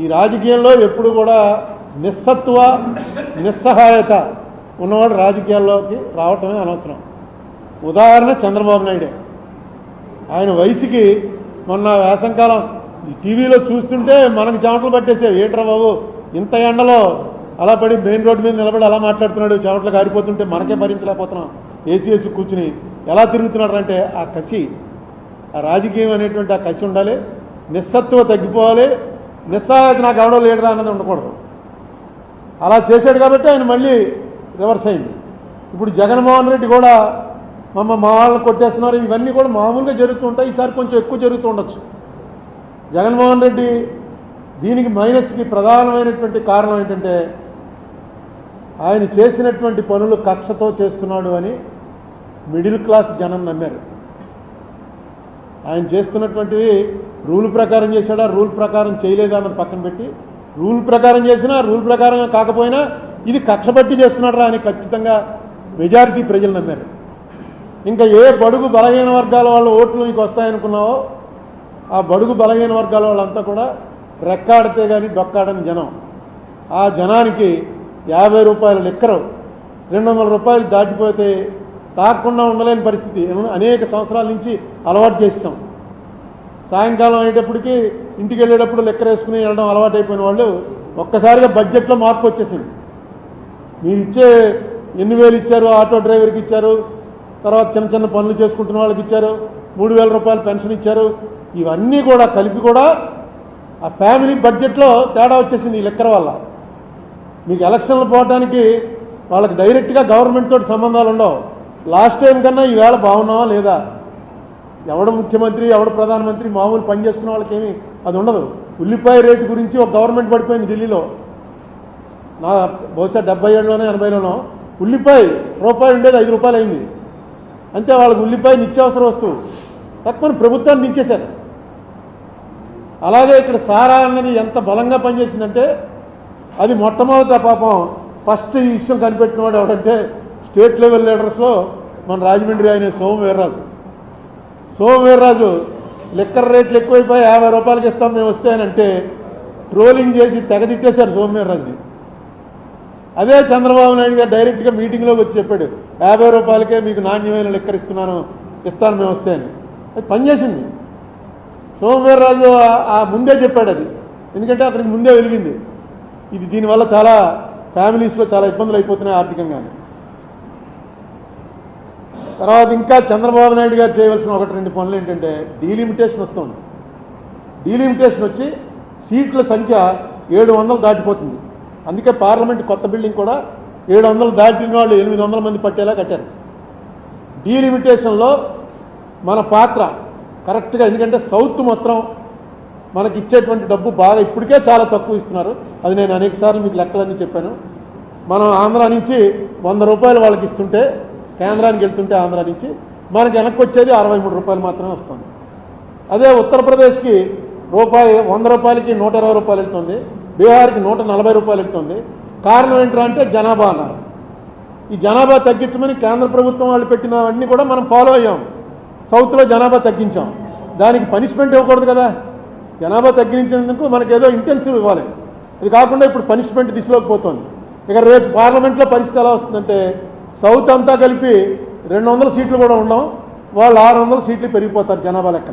ఈ రాజకీయంలో ఎప్పుడు కూడా నిస్సత్వ నిస్సహాయత ఉన్నవాడు రాజకీయాల్లోకి రావటమే అనవసరం. ఉదాహరణ చంద్రబాబు నాయుడే. ఆయన వయసుకి మొన్న వేసంకాలం టీవీలో చూస్తుంటే మనకు చెమటలు పట్టేసేవి. ఏంట్రా బాబు ఇంత ఎండలో అలా పడి మెయిన్ రోడ్డు మీద నిలబడి అలా మాట్లాడుతున్నాడు, చెమటలు కారిపోతుంటే మనకే భరించలేకపోతున్నాం, ఏసీ కూర్చుని ఎలా తిరుగుతున్నాడు అంటే ఆ కసి, ఆ రాజకీయం అనేటువంటి ఆ కసి ఉండాలి. నిస్సత్వ తగ్గిపోవాలి. నిస్సహాయత నాకు ఎవడో లీడరా అన్నది ఉండకూడదు. అలా చేశాడు కాబట్టి ఆయన మళ్ళీ రివర్స్ అయింది. ఇప్పుడు జగన్మోహన్ రెడ్డి కూడా మా వాళ్ళని కొట్టేస్తున్నారు, ఇవన్నీ కూడా మామూలుగా జరుగుతూ ఉంటాయి. ఈసారి కొంచెం ఎక్కువ జరుగుతూ ఉండొచ్చు. జగన్మోహన్ రెడ్డి దీనికి మైనస్కి ప్రధానమైనటువంటి కారణం ఏంటంటే ఆయన చేసినటువంటి పనులు కక్షతో చేస్తున్నాడు అని మిడిల్ క్లాస్ జనం నమ్మారు. ఆయన చేస్తున్నటువంటివి రూల్ ప్రకారం చేశాడా, రూల్ ప్రకారం చేయలేదా అన్నది పక్కన పెట్టి, రూల్ ప్రకారం చేసినా రూల్ ప్రకారం కాకపోయినా ఇది కక్ష పట్టి చేస్తున్నాడు అని ఖచ్చితంగా మెజారిటీ ప్రజలు నమ్మారు. ఇంకా ఏ బడుగు బలహీన వర్గాల వాళ్ళ ఓట్లు నీకు వస్తాయనుకున్నావో ఆ బడుగు బలహీన వర్గాల వాళ్ళంతా కూడా రెక్కాడితే కానీ డొక్కాడని జనం. ఆ జనానికి 50 రూపాయల లిక్కరు 200 రూపాయలు దాటిపోతే తాకుండా ఉండలేని పరిస్థితి అనేక సంవత్సరాల నుంచి అలవాటు చేస్తాం. సాయంకాలం అయ్యేటప్పటికి ఇంటికి వెళ్ళేటప్పుడు లెక్కర వేసుకుని వెళ్ళడం అలవాటు అయిపోయిన వాళ్ళు ఒక్కసారిగా బడ్జెట్లో మార్పు వచ్చేసింది. మీరు ఇచ్చే ఎన్ని వేలు ఇచ్చారు, ఆటో డ్రైవర్కి ఇచ్చారు, తర్వాత చిన్న చిన్న పనులు చేసుకుంటున్న వాళ్ళకి ఇచ్చారు, 3000 రూపాయలు పెన్షన్ ఇచ్చారు, ఇవన్నీ కూడా కలిపి కూడా ఆ ఫ్యామిలీ బడ్జెట్లో తేడా వచ్చేసింది ఈ లెక్కర వల్ల. మీకు ఎలక్షన్లు పోవడానికి వాళ్ళకి డైరెక్ట్గా గవర్నమెంట్ తోటి సంబంధాలు ఉండవు. లాస్ట్ టైం కన్నా ఈవేళ బాగున్నావా లేదా, ఎవడు ముఖ్యమంత్రి ఎవడు ప్రధానమంత్రి మామూలు పని చేసుకున్న వాళ్ళకేమీ అది ఉండదు. ఉల్లిపాయ రేటు గురించి ఒక గవర్నమెంట్ పడిపోయింది ఢిల్లీలో. నా బహుశా 77లోనో 80లోనో ఉల్లిపాయ రూపాయి ఉండేది 5 రూపాయలు అయింది. అంతే, వాళ్ళకి ఉల్లిపాయ నిత్యావసర వస్తువు తక్కువ ప్రభుత్వాన్ని దించేశారు. అలాగే ఇక్కడ సారా అన్నది ఎంత బలంగా పనిచేసిందంటే అది మొట్టమొదట పాపం ఫస్ట్ ఈ విషయం కనిపెట్టినవాడు ఎవడంటే స్టేట్ లెవెల్ లీడర్స్లో మన రాజమండ్రి ఆయన సోమవీర్రాజు లిక్కర్ రేట్లు ఎక్కువైపోయి 50 రూపాయలకి ఇస్తాం మేము వస్తాయనంటే ట్రోలింగ్ చేసి తెగతిట్టేశారు సోమవీర్రాజుని. అదే చంద్రబాబు నాయుడు గారు డైరెక్ట్గా మీటింగ్లోకి వచ్చి చెప్పాడు 50 రూపాయలకే మీకు నాణ్యమైన లిక్కర్ ఇస్తాను మేము వస్తాయని. అది పనిచేసింది. సోమవీర్రాజు ఆ ముందే చెప్పాడు అది, ఎందుకంటే అతనికి ముందే వెలిగింది ఇది. దీనివల్ల చాలా ఫ్యామిలీస్లో చాలా ఇబ్బందులు అయిపోతున్నాయి ఆర్థికంగా. తర్వాత ఇంకా చంద్రబాబు నాయుడు గారు చేయవలసిన 1-2 పనులు ఏంటంటే డీలిమిటేషన్ వస్తుంది. డీలిమిటేషన్ వచ్చి సీట్ల సంఖ్య 700 దాటిపోతుంది. అందుకే పార్లమెంట్ కొత్త బిల్డింగ్ కూడా 700 దాటిన వాళ్ళు 800 మంది పట్టేలా కట్టారు. డీలిమిటేషన్లో మన పాత్ర కరెక్ట్గా, ఎందుకంటే సౌత్ మొత్తం మనకి ఇచ్చేటువంటి డబ్బు బాగా ఇప్పటికే చాలా తక్కువ ఇస్తున్నారు. అది నేను అనేక సార్లు మీకు లెక్కలన్నీ చెప్పాను. మనం ఆంధ్ర నుంచి 100 రూపాయలు వాళ్ళకి ఇస్తుంటే, కేంద్రానికి వెళ్తుంటే ఆంధ్ర నుంచి మనకి వెనక్కి వచ్చేది 63 రూపాయలు మాత్రమే వస్తుంది. అదే ఉత్తరప్రదేశ్కి 100 రూపాయలకి 120 రూపాయలు వెళ్తుంది, బీహార్కి 140 రూపాయలు వెళ్తుంది. కారణం ఏంటంటే జనాభా అన్నారు. ఈ జనాభా తగ్గించమని కేంద్ర ప్రభుత్వం వాళ్ళు పెట్టినవన్నీ కూడా మనం ఫాలో అయ్యాం. సౌత్లో జనాభా తగ్గించాం, దానికి పనిష్మెంట్ ఇవ్వకూడదు కదా. జనాభా తగ్గించేందుకు మనకేదో ఇంటెన్సివ్ ఇవ్వాలి. ఇది కాకుండా ఇప్పుడు పనిష్మెంట్ దిశలోకి పోతుంది. ఇక రేపు పార్లమెంట్లో పరిస్థితి ఎలా వస్తుందంటే సౌత్ అంతా కలిపి 200 సీట్లు కూడా ఉండవు, వాళ్ళు 600 సీట్లు పెరిగిపోతారు జనాభా లెక్క.